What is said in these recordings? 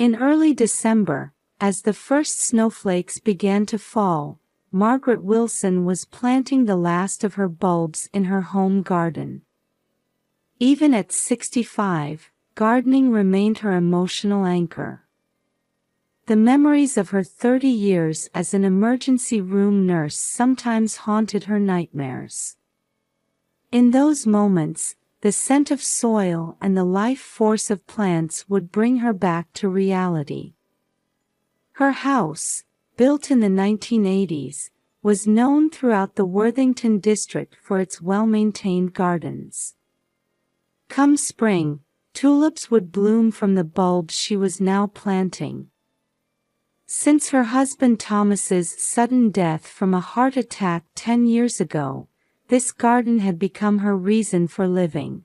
In early December, as the first snowflakes began to fall, Margaret Wilson was planting the last of her bulbs in her home garden. Even at 65, gardening remained her emotional anchor. The memories of her 30 years as an emergency room nurse sometimes haunted her nightmares. In those moments, the scent of soil and the life force of plants would bring her back to reality. Her house, built in the 1980s, was known throughout the Worthington district for its well-maintained gardens. Come spring, tulips would bloom from the bulbs she was now planting. Since her husband Thomas's sudden death from a heart attack 10 years ago, this garden had become her reason for living.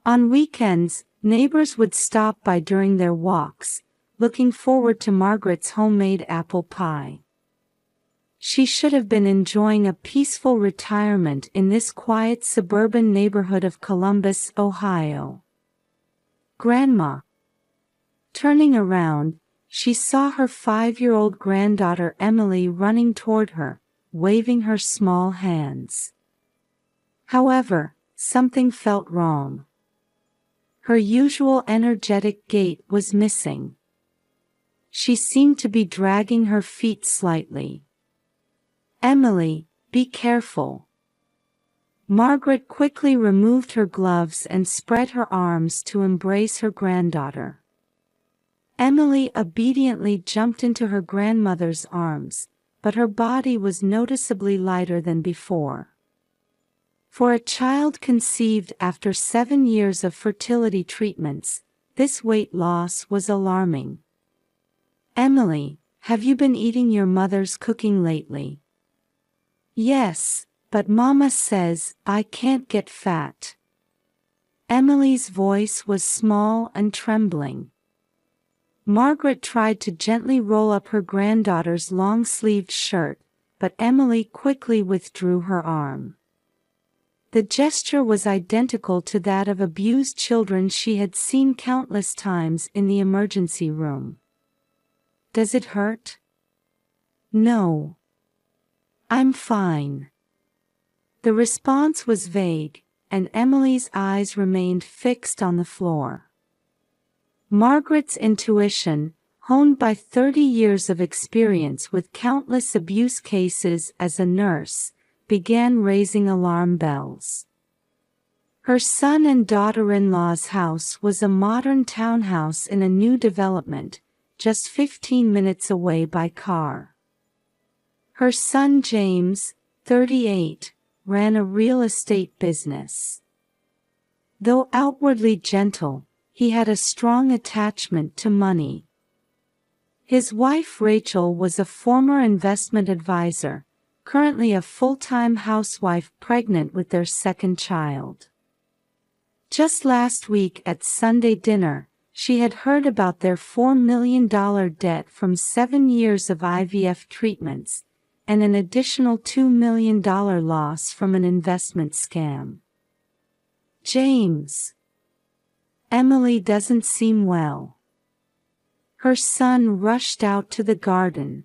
On weekends, neighbors would stop by during their walks, looking forward to Margaret's homemade apple pie. She should have been enjoying a peaceful retirement in this quiet suburban neighborhood of Columbus, Ohio. Grandma. Turning around, she saw her 5-year-old granddaughter Emily running toward her, waving her small hands. However, something felt wrong. Her usual energetic gait was missing. She seemed to be dragging her feet slightly. "Emily, be careful." Margaret quickly removed her gloves and spread her arms to embrace her granddaughter. Emily obediently jumped into her grandmother's arms, but her body was noticeably lighter than before. For a child conceived after 7 years of fertility treatments, this weight loss was alarming. "Emily, have you been eating your mother's cooking lately?" "Yes, but Mama says I can't get fat." Emily's voice was small and trembling. Margaret tried to gently roll up her granddaughter's long-sleeved shirt, but Emily quickly withdrew her arm. The gesture was identical to that of abused children she had seen countless times in the emergency room. "Does it hurt?" "No. I'm fine." The response was vague, and Emily's eyes remained fixed on the floor. Margaret's intuition, honed by 30 years of experience with countless abuse cases as a nurse, began raising alarm bells. Her son and daughter-in-law's house was a modern townhouse in a new development, just 15 minutes away by car. Her son James, 38, ran a real estate business. Though outwardly gentle, he had a strong attachment to money. His wife Rachel was a former investment advisor, currently a full-time housewife pregnant with their second child. Just last week at Sunday dinner, she had heard about their $4 million debt from 7 years of IVF treatments, and an additional $2 million loss from an investment scam. "James. Emily doesn't seem well." Her son rushed out to the garden.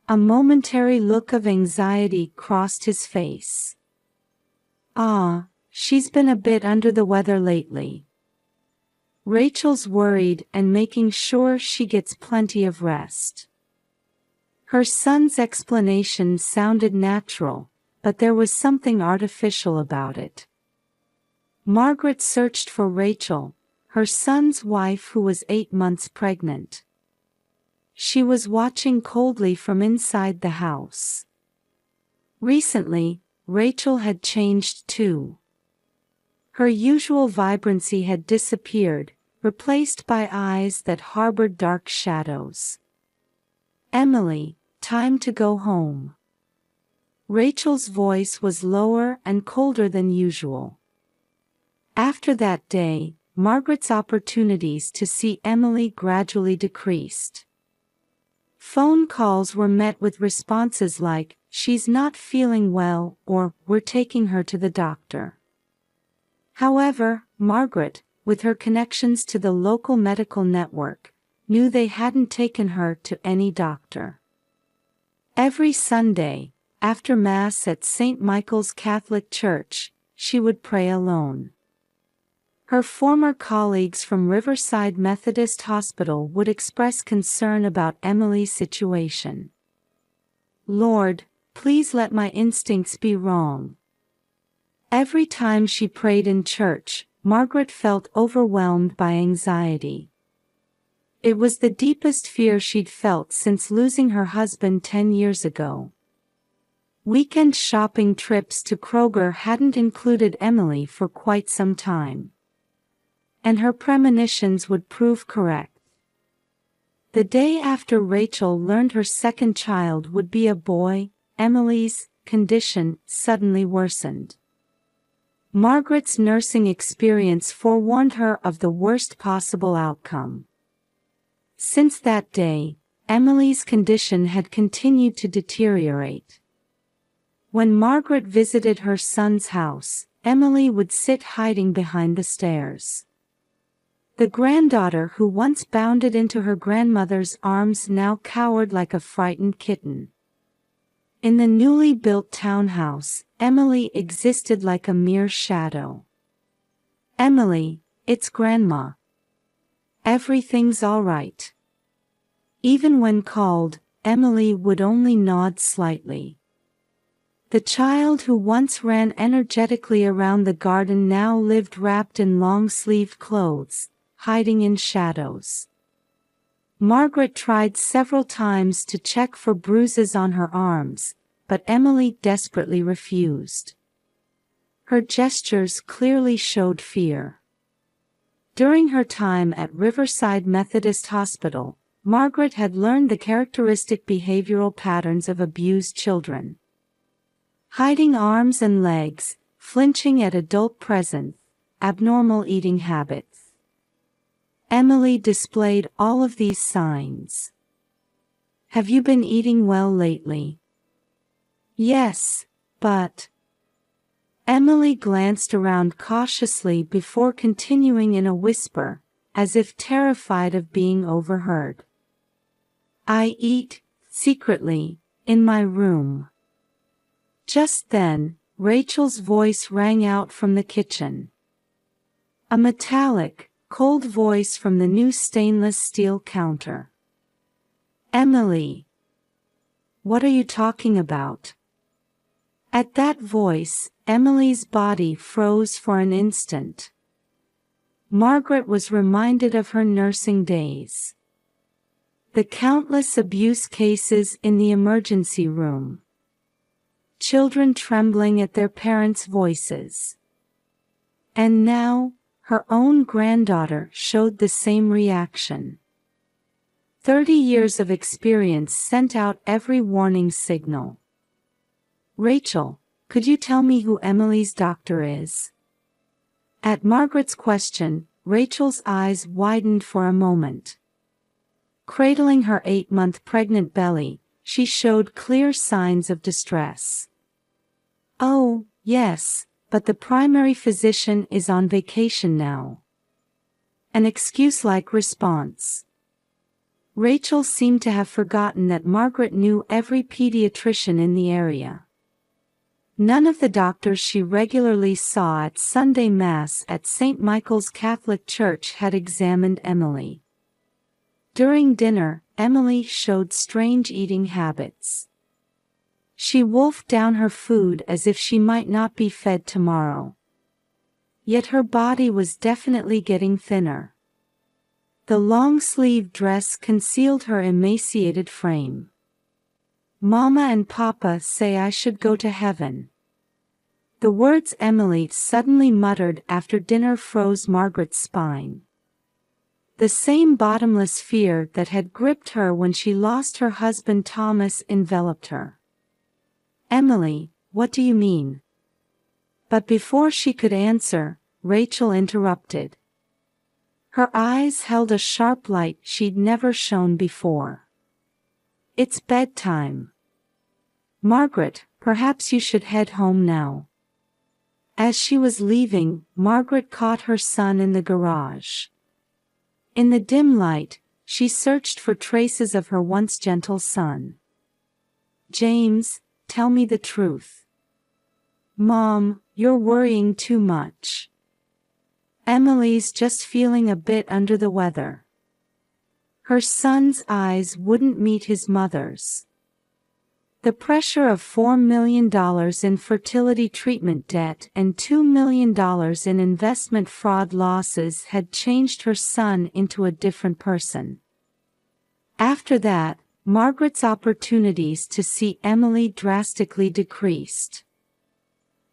A momentary look of anxiety crossed his face. She's been a bit under the weather lately. Rachel's worried and making sure she gets plenty of rest." Her son's explanation sounded natural, but there was something artificial about it. Margaret searched for Rachel, her son's wife who was 8 months pregnant. She was watching coldly from inside the house. Recently, Rachel had changed too. Her usual vibrancy had disappeared, replaced by eyes that harbored dark shadows. "Emily, time to go home." Rachel's voice was lower and colder than usual. After that day, Margaret's opportunities to see Emily gradually decreased. Phone calls were met with responses like, "She's not feeling well," or "We're taking her to the doctor." However, Margaret, with her connections to the local medical network, knew they hadn't taken her to any doctor. Every Sunday, after Mass at St. Michael's Catholic Church, she would pray alone. Her former colleagues from Riverside Methodist Hospital would express concern about Emily's situation. "Lord, please let my instincts be wrong." Every time she prayed in church, Margaret felt overwhelmed by anxiety. It was the deepest fear she'd felt since losing her husband 10 years ago. Weekend shopping trips to Kroger hadn't included Emily for quite some time. And her premonitions would prove correct. The day after Rachel learned her second child would be a boy, Emily's condition suddenly worsened. Margaret's nursing experience forewarned her of the worst possible outcome. Since that day, Emily's condition had continued to deteriorate. When Margaret visited her son's house, Emily would sit hiding behind the stairs. The granddaughter who once bounded into her grandmother's arms now cowered like a frightened kitten. In the newly built townhouse, Emily existed like a mere shadow. "Emily, it's Grandma. Everything's all right." Even when called, Emily would only nod slightly. The child who once ran energetically around the garden now lived wrapped in long-sleeved clothes, hiding in shadows. Margaret tried several times to check for bruises on her arms, but Emily desperately refused. Her gestures clearly showed fear. During her time at Riverside Methodist Hospital, Margaret had learned the characteristic behavioral patterns of abused children. Hiding arms and legs, flinching at adult presence, abnormal eating habits. Emily displayed all of these signs. "Have you been eating well lately?" "Yes, but..." Emily glanced around cautiously before continuing in a whisper, as if terrified of being overheard. "I eat, secretly, in my room." Just then, Rachel's voice rang out from the kitchen. A metallic, cold voice from the new stainless steel counter. "Emily. What are you talking about?" At that voice, Emily's body froze for an instant. Margaret was reminded of her nursing days. The countless abuse cases in the emergency room. Children trembling at their parents' voices. And now, her own granddaughter showed the same reaction. 30 years of experience sent out every warning signal. "Rachel, could you tell me who Emily's doctor is?" At Margaret's question, Rachel's eyes widened for a moment. Cradling her 8-month pregnant belly, she showed clear signs of distress. "Oh, yes, but the primary physician is on vacation now." An excuse-like response. Rachel seemed to have forgotten that Margaret knew every pediatrician in the area. None of the doctors she regularly saw at Sunday Mass at St. Michael's Catholic Church had examined Emily. During dinner, Emily showed strange eating habits. She wolfed down her food as if she might not be fed tomorrow. Yet her body was definitely getting thinner. The long-sleeved dress concealed her emaciated frame. "Mama and Papa say I should go to heaven." The words Emily suddenly muttered after dinner froze Margaret's spine. The same bottomless fear that had gripped her when she lost her husband Thomas enveloped her. "Emily, what do you mean?" But before she could answer, Rachel interrupted. Her eyes held a sharp light she'd never shown before. "It's bedtime. Margaret, perhaps you should head home now." As she was leaving, Margaret caught her son in the garage. In the dim light, she searched for traces of her once gentle son. "James, tell me the truth." "Mom, you're worrying too much. Emily's just feeling a bit under the weather." Her son's eyes wouldn't meet his mother's. The pressure of $4 million in fertility treatment debt and $2 million in investment fraud losses had changed her son into a different person. After that, Margaret's opportunities to see Emily drastically decreased.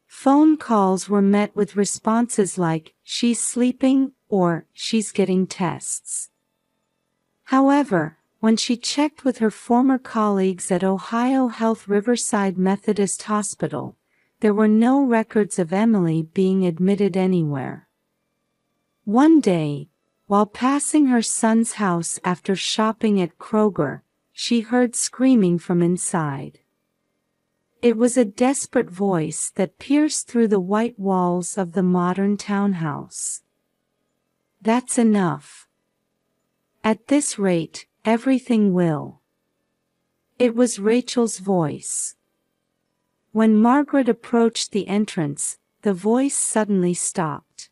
Phone calls were met with responses like, "She's sleeping," or "She's getting tests." However, when she checked with her former colleagues at Ohio Health Riverside Methodist Hospital, there were no records of Emily being admitted anywhere. One day, while passing her son's house after shopping at Kroger, she heard screaming from inside. It was a desperate voice that pierced through the white walls of the modern townhouse. "That's enough. At this rate, everything will." It was Rachel's voice. When Margaret approached the entrance, the voice suddenly stopped.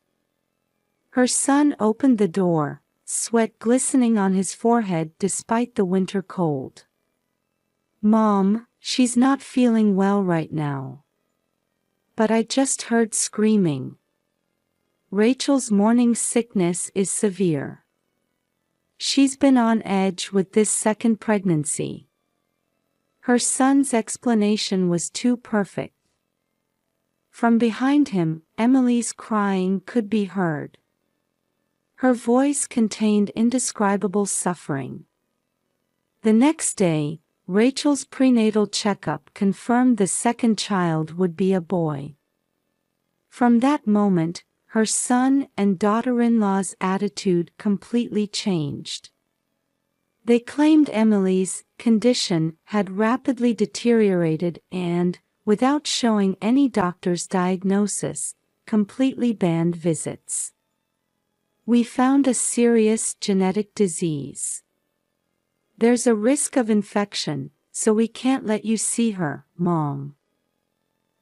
Her son opened the door, sweat glistening on his forehead despite the winter cold. "Mom, she's not feeling well right now." "But I just heard screaming." Rachel's morning sickness is severe. She's been on edge with this second pregnancy. Her son's explanation was too perfect. From behind him, Emily's crying could be heard. Her voice contained indescribable suffering. The next day, Rachel's prenatal checkup confirmed the second child would be a boy. From that moment, her son and daughter-in-law's attitude completely changed. They claimed Emily's condition had rapidly deteriorated and, without showing any doctor's diagnosis, completely banned visits. "We found a serious genetic disease. There's a risk of infection, so we can't let you see her, Mom."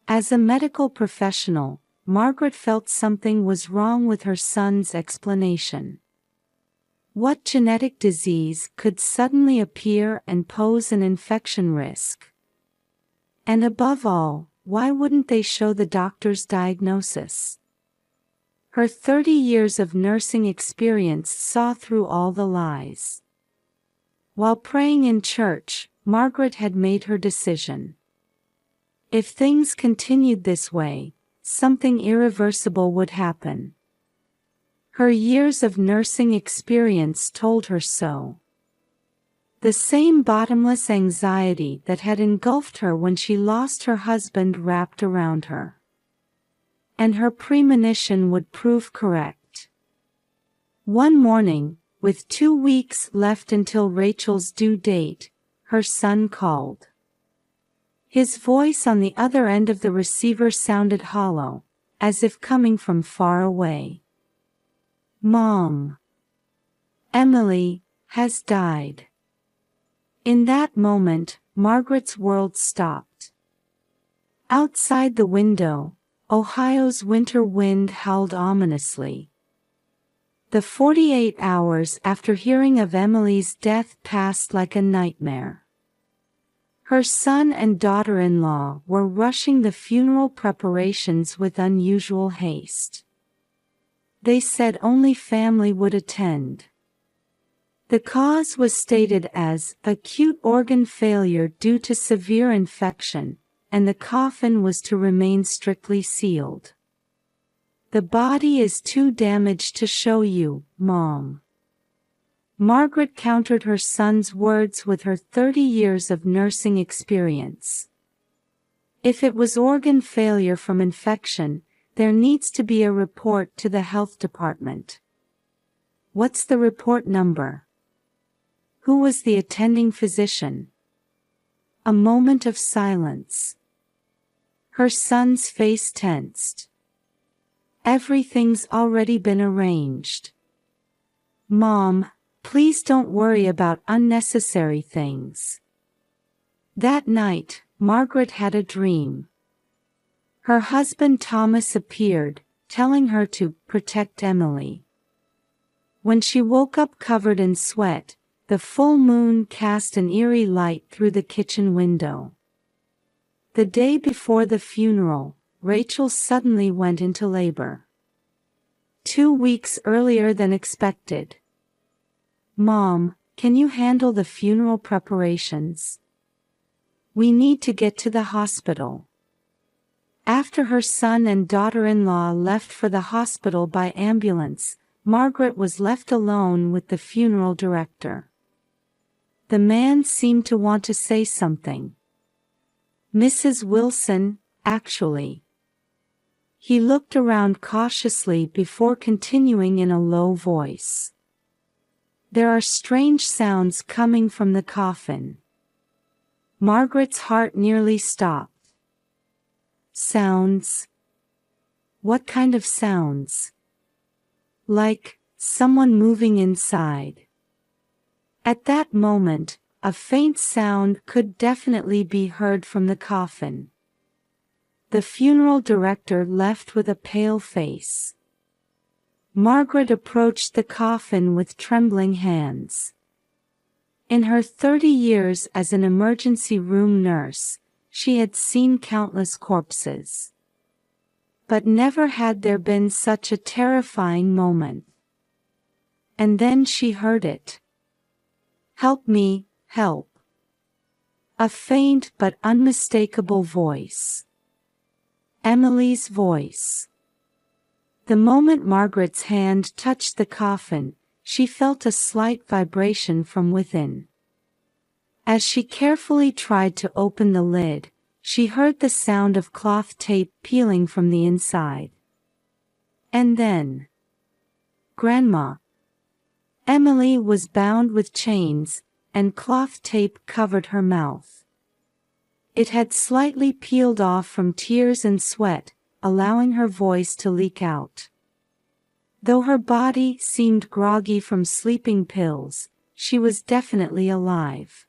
As a medical professional, Margaret felt something was wrong with her son's explanation. What genetic disease could suddenly appear and pose an infection risk? And above all, why wouldn't they show the doctor's diagnosis? Her 30 years of nursing experience saw through all the lies. While praying in church, Margaret had made her decision. If things continued this way, something irreversible would happen. Her years of nursing experience told her so. The same bottomless anxiety that had engulfed her when she lost her husband wrapped around her. And her premonition would prove correct. One morning, with 2 weeks left until Rachel's due date, her son called. His voice on the other end of the receiver sounded hollow, as if coming from far away. "Mom, Emily has died." In that moment, Margaret's world stopped. Outside the window, Ohio's winter wind howled ominously. The 48 hours after hearing of Emily's death passed like a nightmare. Her son and daughter-in-law were rushing the funeral preparations with unusual haste. They said only family would attend. The cause was stated as acute organ failure due to severe infection, and the coffin was to remain strictly sealed. "The body is too damaged to show you, Mom." Margaret countered her son's words with her 30 years of nursing experience. If it was organ failure from infection, there needs to be a report to the health department. What's the report number? Who was the attending physician? A moment of silence. Her son's face tensed. Everything's already been arranged. Mom, please don't worry about unnecessary things. That night, Margaret had a dream. Her husband Thomas appeared, telling her to protect Emily. When she woke up covered in sweat, the full moon cast an eerie light through the kitchen window. The day before the funeral, Rachel suddenly went into labor. 2 weeks earlier than expected. Mom, can you handle the funeral preparations? We need to get to the hospital. After her son and daughter-in-law left for the hospital by ambulance, Margaret was left alone with the funeral director. The man seemed to want to say something. Mrs. Wilson, actually. He looked around cautiously before continuing in a low voice. There are strange sounds coming from the coffin. Margaret's heart nearly stopped. Sounds? What kind of sounds? Like someone moving inside. At that moment, a faint sound could definitely be heard from the coffin. The funeral director left with a pale face. Margaret approached the coffin with trembling hands. In her 30 years as an emergency room nurse, she had seen countless corpses. But never had there been such a terrifying moment. And then she heard it. Help me, help. A faint but unmistakable voice. Emily's voice. The moment Margaret's hand touched the coffin, she felt a slight vibration from within. As she carefully tried to open the lid, she heard the sound of cloth tape peeling from the inside. And then... Grandma. Emily was bound with chains, and cloth tape covered her mouth. It had slightly peeled off from tears and sweat, allowing her voice to leak out. Though her body seemed groggy from sleeping pills, she was definitely alive.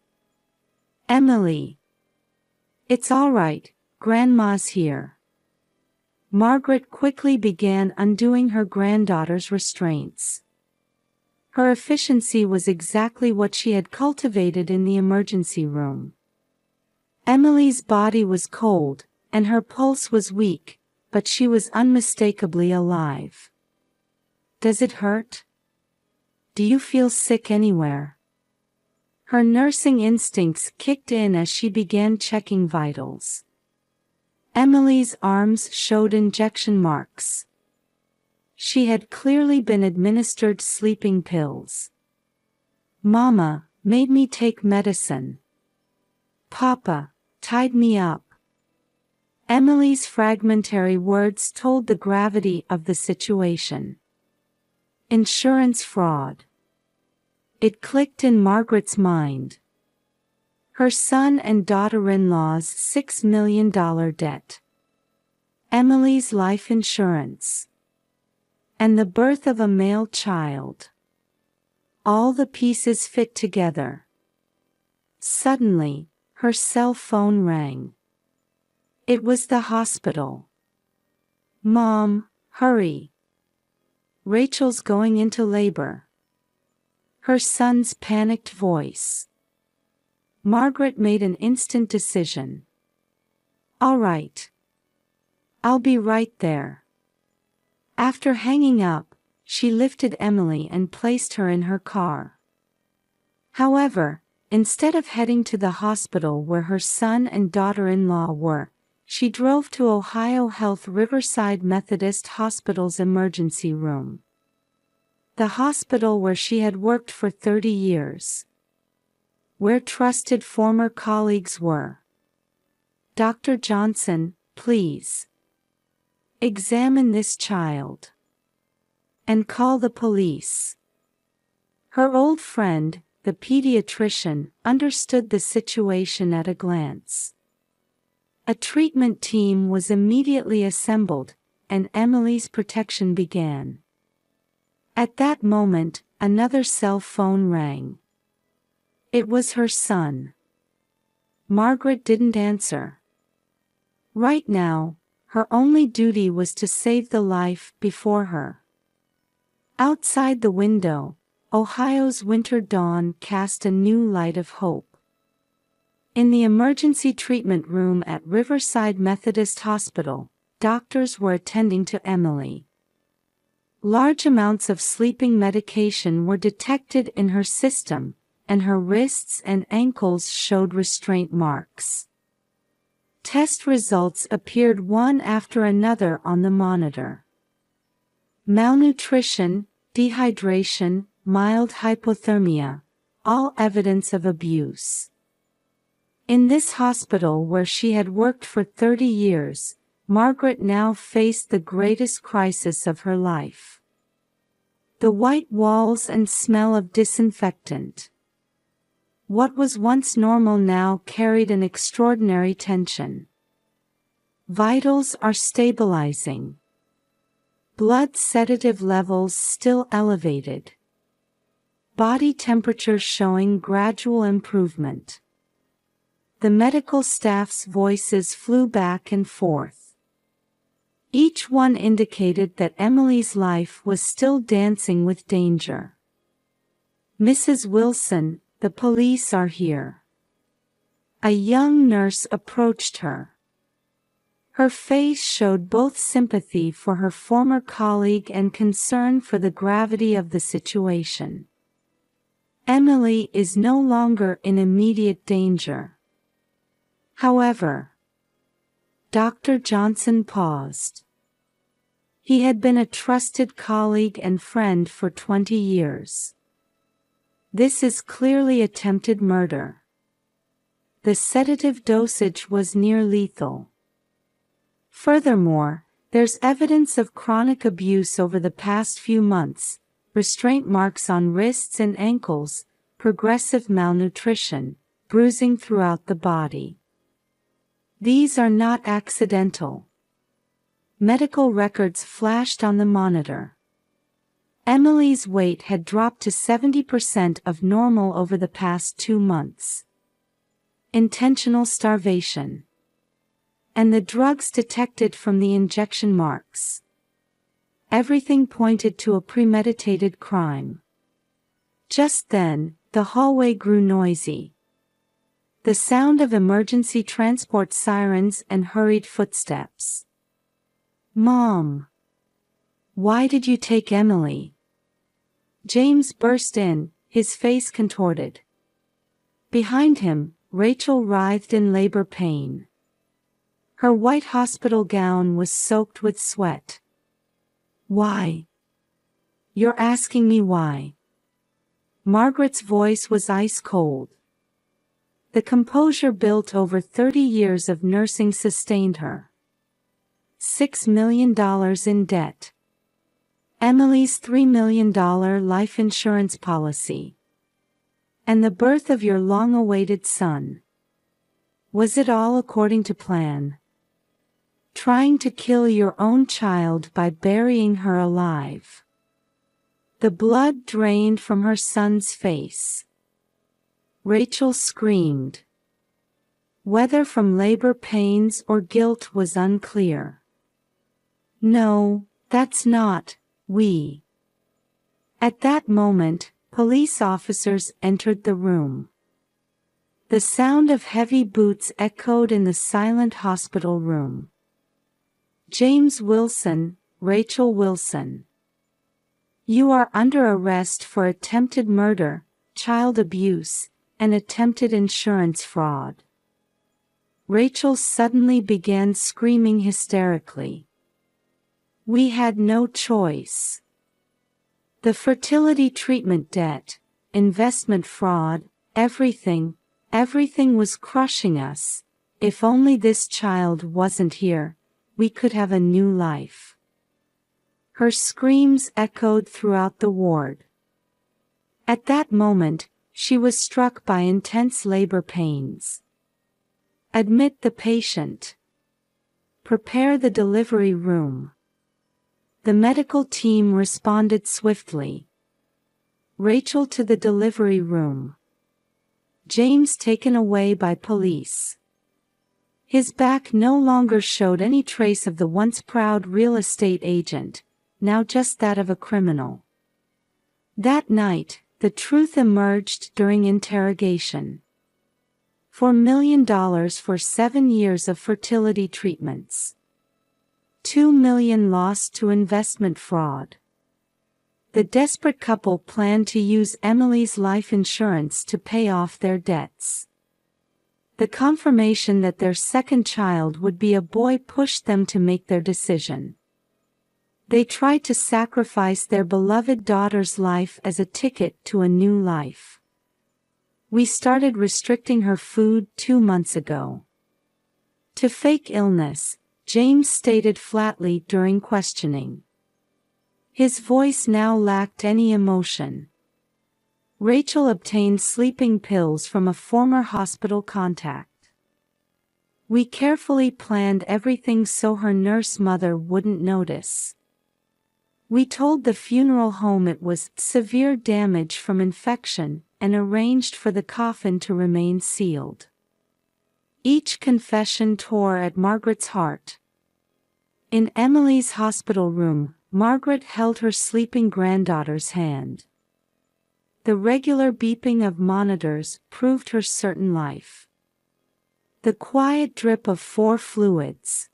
Emily. It's all right, Grandma's here. Margaret quickly began undoing her granddaughter's restraints. Her efficiency was exactly what she had cultivated in the emergency room. Emily's body was cold, and her pulse was weak, but she was unmistakably alive. Does it hurt? Do you feel sick anywhere? Her nursing instincts kicked in as she began checking vitals. Emily's arms showed injection marks. She had clearly been administered sleeping pills. Mama made me take medicine. Papa tied me up. Emily's fragmentary words told the gravity of the situation. Insurance fraud. It clicked in Margaret's mind. Her son and daughter-in-law's $6 million debt. Emily's life insurance. And the birth of a male child. All the pieces fit together. Suddenly, her cell phone rang. It was the hospital. Mom, hurry. Rachel's going into labor. Her son's panicked voice. Margaret made an instant decision. All right. I'll be right there. After hanging up, she lifted Emily and placed her in her car. However, instead of heading to the hospital where her son and daughter-in-law were, she drove to Ohio Health Riverside Methodist Hospital's emergency room. The hospital where she had worked for 30 years. Where trusted former colleagues were. Dr. Johnson, please. Examine this child. And call the police. Her old friend, the pediatrician, understood the situation at a glance. A treatment team was immediately assembled, and Emily's protection began. At that moment, another cell phone rang. It was her son. Margaret didn't answer. Right now, her only duty was to save the life before her. Outside the window, Ohio's winter dawn cast a new light of hope. In the emergency treatment room at Riverside Methodist Hospital, doctors were attending to Emily. Large amounts of sleeping medication were detected in her system, and her wrists and ankles showed restraint marks. Test results appeared one after another on the monitor. Malnutrition, dehydration, mild hypothermia, all evidence of abuse. In this hospital where she had worked for 30 years, Margaret now faced the greatest crisis of her life. The white walls and smell of disinfectant. What was once normal now carried an extraordinary tension. Vitals are stabilizing. Blood sedative levels still elevated. Body temperature showing gradual improvement. The medical staff's voices flew back and forth. Each one indicated that Emily's life was still dancing with danger. "Mrs. Wilson, the police are here." A young nurse approached her. Her face showed both sympathy for her former colleague and concern for the gravity of the situation. Emily is no longer in immediate danger. However, Dr. Johnson paused. He had been a trusted colleague and friend for 20 years. This is clearly attempted murder. The sedative dosage was near lethal. Furthermore, there's evidence of chronic abuse over the past few months, restraint marks on wrists and ankles, progressive malnutrition, bruising throughout the body. These are not accidental. Medical records flashed on the monitor. Emily's weight had dropped to 70% of normal over the past 2 months. Intentional starvation. And the drugs detected from the injection marks. Everything pointed to a premeditated crime. Just then, the hallway grew noisy. The sound of emergency transport sirens and hurried footsteps. "Mom! Why did you take Emily?" James burst in, his face contorted. Behind him, Rachel writhed in labor pain. Her white hospital gown was soaked with sweat. "Why? You're asking me why?" Margaret's voice was ice cold. The composure built over 30 years of nursing sustained her. $6 million in debt. Emily's $3 million life insurance policy. And the birth of your long-awaited son. Was it all according to plan? Trying to kill your own child by burying her alive. The blood drained from her son's face. Rachel screamed. Whether from labor pains or guilt was unclear. "No, that's not, we." At that moment, police officers entered the room. The sound of heavy boots echoed in the silent hospital room. "James Wilson, Rachel Wilson. You are under arrest for attempted murder, child abuse, and attempted insurance fraud." Rachel suddenly began screaming hysterically. "We had no choice. The fertility treatment debt, investment fraud, everything was crushing us. If only this child wasn't here, we could have a new life." Her screams echoed throughout the ward. At that moment, she was struck by intense labor pains. "Admit the patient. Prepare the delivery room." The medical team responded swiftly. Rachel to the delivery room. James taken away by police. His back no longer showed any trace of the once proud real estate agent, now just that of a criminal. That night, the truth emerged during interrogation. $4 million for 7 years of fertility treatments. $2 million lost to investment fraud. The desperate couple planned to use Emily's life insurance to pay off their debts. The confirmation that their second child would be a boy pushed them to make their decision. They tried to sacrifice their beloved daughter's life as a ticket to a new life. We started restricting her food 2 months ago. To fake illness, James stated flatly during questioning. His voice now lacked any emotion. Rachel obtained sleeping pills from a former hospital contact. We carefully planned everything so her nurse mother wouldn't notice. We told the funeral home it was severe damage from infection and arranged for the coffin to remain sealed. Each confession tore at Margaret's heart. In Emily's hospital room, Margaret held her sleeping granddaughter's hand. The regular beeping of monitors proved her certain life. The quiet drip of 4 fluids.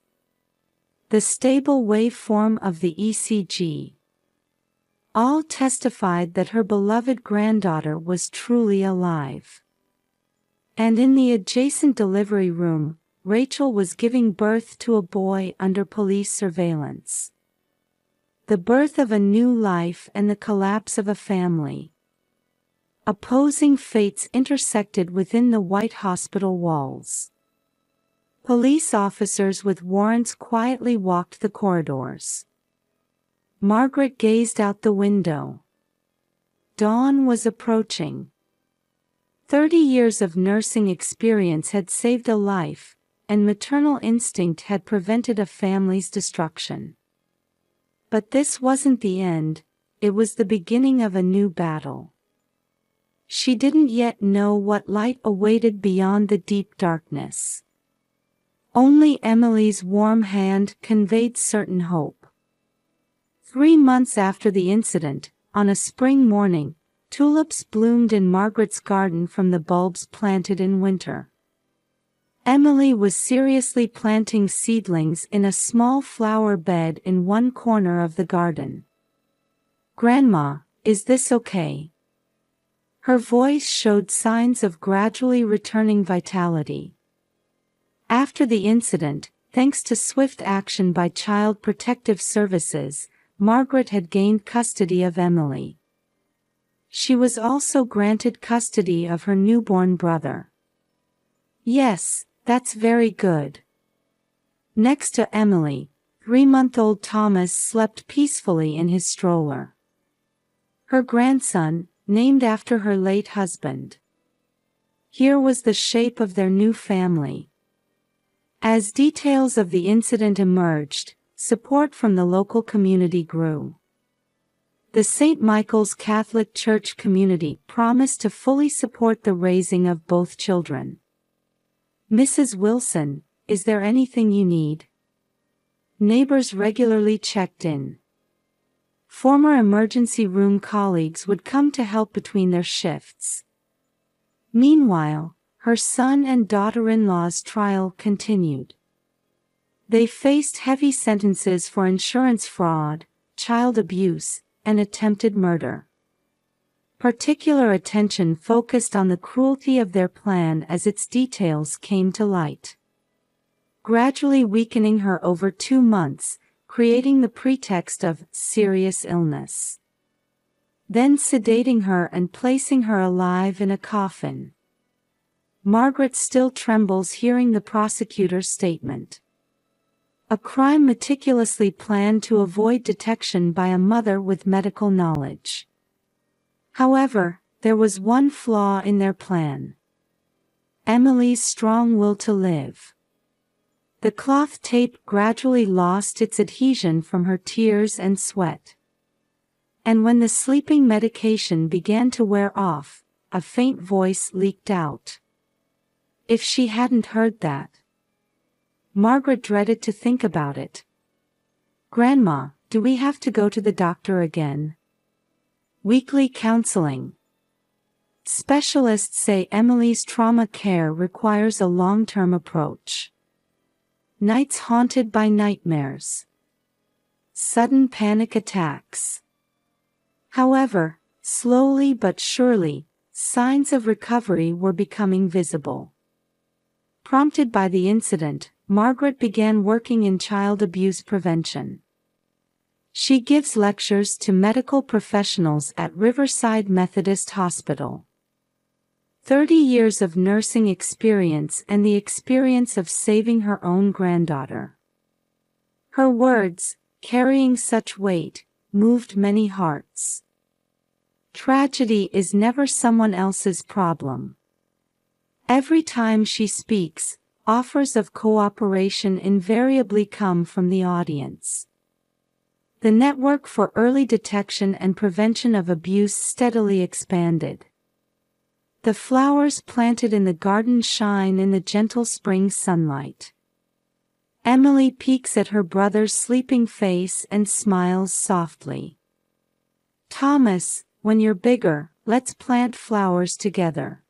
The stable waveform of the ECG. All testified that her beloved granddaughter was truly alive. And in the adjacent delivery room, Rachel was giving birth to a boy under police surveillance. The birth of a new life and the collapse of a family. Opposing fates intersected within the white hospital walls. Police officers with warrants quietly walked the corridors. Margaret gazed out the window. Dawn was approaching. 30 years of nursing experience had saved a life, and maternal instinct had prevented a family's destruction. But this wasn't the end, it was the beginning of a new battle. She didn't yet know what light awaited beyond the deep darkness. Only Emily's warm hand conveyed certain hope. 3 months after the incident, on a spring morning, tulips bloomed in Margaret's garden from the bulbs planted in winter. Emily was seriously planting seedlings in a small flower bed in one corner of the garden. "Grandma, is this okay?" Her voice showed signs of gradually returning vitality. After the incident, thanks to swift action by Child Protective Services, Margaret had gained custody of Emily. She was also granted custody of her newborn brother. "Yes, that's very good." Next to Emily, 3-month-old Thomas slept peacefully in his stroller. Her grandson, named after her late husband. Here was the shape of their new family. As details of the incident emerged, support from the local community grew. The St. Michael's Catholic Church community promised to fully support the raising of both children. "Mrs. Wilson, is there anything you need?" Neighbors regularly checked in. Former emergency room colleagues would come to help between their shifts. Meanwhile, her son and daughter-in-law's trial continued. They faced heavy sentences for insurance fraud, child abuse, and attempted murder. Particular attention focused on the cruelty of their plan as its details came to light. Gradually weakening her over 2 months, creating the pretext of serious illness. Then sedating her and placing her alive in a coffin. Margaret still trembles hearing the prosecutor's statement. A crime meticulously planned to avoid detection by a mother with medical knowledge. However, there was one flaw in their plan. Emily's strong will to live. The cloth tape gradually lost its adhesion from her tears and sweat. And when the sleeping medication began to wear off, a faint voice leaked out. If she hadn't heard that. Margaret dreaded to think about it. "Grandma, do we have to go to the doctor again?" Weekly counseling. Specialists say Emily's trauma care requires a long-term approach. Nights haunted by nightmares. Sudden panic attacks. However, slowly but surely, signs of recovery were becoming visible. Prompted by the incident, Margaret began working in child abuse prevention. She gives lectures to medical professionals at Riverside Methodist Hospital. 30 years of nursing experience and the experience of saving her own granddaughter. Her words, carrying such weight, moved many hearts. Tragedy is never someone else's problem. Every time she speaks, offers of cooperation invariably come from the audience. The network for early detection and prevention of abuse steadily expanded. The flowers planted in the garden shine in the gentle spring sunlight. Emily peeks at her brother's sleeping face and smiles softly. "Thomas, when you're bigger, let's plant flowers together."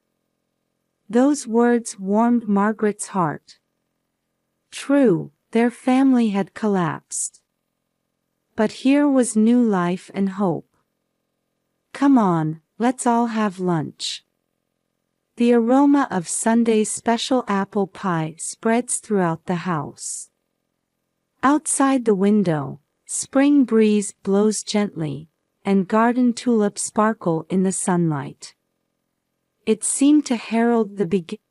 Those words warmed Margaret's heart. True, their family had collapsed. But here was new life and hope. "Come on, let's all have lunch." The aroma of Sunday's special apple pie spreads throughout the house. Outside the window, spring breeze blows gently, and garden tulips sparkle in the sunlight. It seemed to herald the beginning